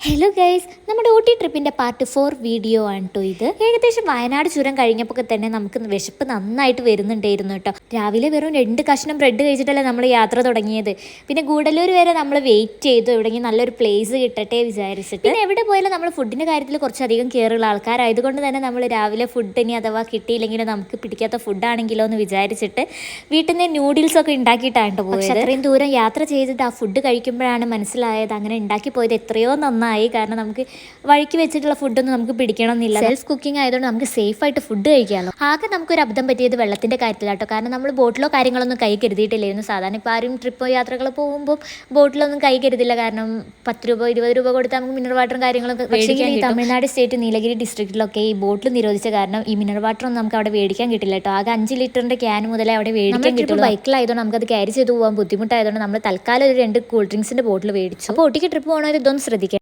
Hello guys, നമ്മുടെ Ooty ട്രിപ്പിൻ്റെ part 4 video ആണ് കേട്ടോ ഇത്. ഏകദേശം വയനാട് ചുരം കഴിഞ്ഞപ്പോൾ തന്നെ നമുക്ക് വിശപ്പ് നന്നായിട്ട് വരുന്നുണ്ടായിരുന്നു കേട്ടോ. രാവിലെ വെറും 2 കഷ്ണം ബ്രെഡ് കഴിച്ചിട്ടല്ലേ നമ്മൾ യാത്ര തുടങ്ങിയത്. പിന്നെ ഗൂഡല്ലൂർ വരെ നമ്മൾ വെയിറ്റ് ചെയ്തു, എവിടെയെങ്കിലും നല്ലൊരു പ്ലേസ് കിട്ടട്ടെ വിചാരിച്ചിട്ട്. പിന്നെ എവിടെ പോയാലും നമ്മൾ ഫുഡിൻ്റെ കാര്യത്തിൽ കുറച്ചധികം കെയറുള്ള ആൾക്കാരായതുകൊണ്ട് തന്നെ നമ്മൾ രാവിലെ ഫുഡ് ഇനി അഥവാ കിട്ടിയില്ലെങ്കിൽ നമുക്ക് പിടിക്കാത്ത ഫുഡാണെങ്കിലോ എന്ന് വിചാരിച്ചിട്ട് വീട്ടിൽ നിന്ന് നൂഡിൽസൊക്കെ ഉണ്ടാക്കിയിട്ടാണ് പോയത്. അത്രയും ദൂരം യാത്ര ചെയ്തിട്ട് ആ ഫുഡ് കഴിക്കുമ്പോഴാണ് മനസ്സിലായത് അങ്ങനെ ഉണ്ടാക്കി പോയത് എത്രയോ നന്നായി. കാരണം നമുക്ക് വഴിക്ക് വെച്ചിട്ടുള്ള ഫുഡൊന്നും നമുക്ക് പിടിക്കണമെന്നില്ല. സെൽഫ് കുക്കിംഗ് ആയതുകൊണ്ട് നമുക്ക് സേഫ് ആയിട്ട് ഫുഡ് കഴിക്കാമല്ലോ. ആകെ നമുക്കൊരു അബദ്ധം പറ്റിയത് വെള്ളത്തിന്റെ കാര്യത്തിലാട്ടോ. കാരണം നമ്മൾ ബോട്ടിലോ കാര്യങ്ങളൊന്നും കൈ കരുതിയിട്ടില്ലായിരുന്നു. സാധാരണ ഇപ്പോൾ ആരും ട്രിപ്പോ യാത്രകൾ പോകുമ്പോൾ ബോട്ടിലൊന്നും കൈ കരുതില്ല. കാരണം 10 രൂപ 20 രൂപ കൊടുത്താൽ നമുക്ക് മിനറൽ വാട്ടറും കാര്യങ്ങളൊക്കെ മേടിക്കാൻ കിട്ടും. തമിഴ്നാട് സ്റ്റേറ്റ് നീലഗിരി ഡിസ്ട്രിക്റ്റിലൊക്കെ ഈ ബോട്ടിൽ നിരോധിച്ച കാരണം ഈ മിനറൽ വാട്ടർ ഒന്നും നമുക്ക് അവിടെ മേടിക്കാൻ കിട്ടില്ല കേട്ടോ. ആകെ 5 ലിറ്ററിന്റെ ക്യാൻ മുതലേ അവിടെ മേടിക്കാൻ കിട്ടും. ബൈക്കിലായതുകൊണ്ട് നമുക്കത് ക്യാരി ചെയ്ത് പോകാൻ ബുദ്ധിമുട്ടായതുകൊണ്ട് നമ്മൾ തൽക്കാലം ഒരു 2 കൂൾ ഡ്രിങ്ക്സിന്റെ ബോട്ടിൽ മേടിച്ചു. അപ്പോൾ ഒട്ടിക്ക് ട്രിപ്പ് പോകണവർ ഇതൊന്നും ശ്രദ്ധിക്കാം.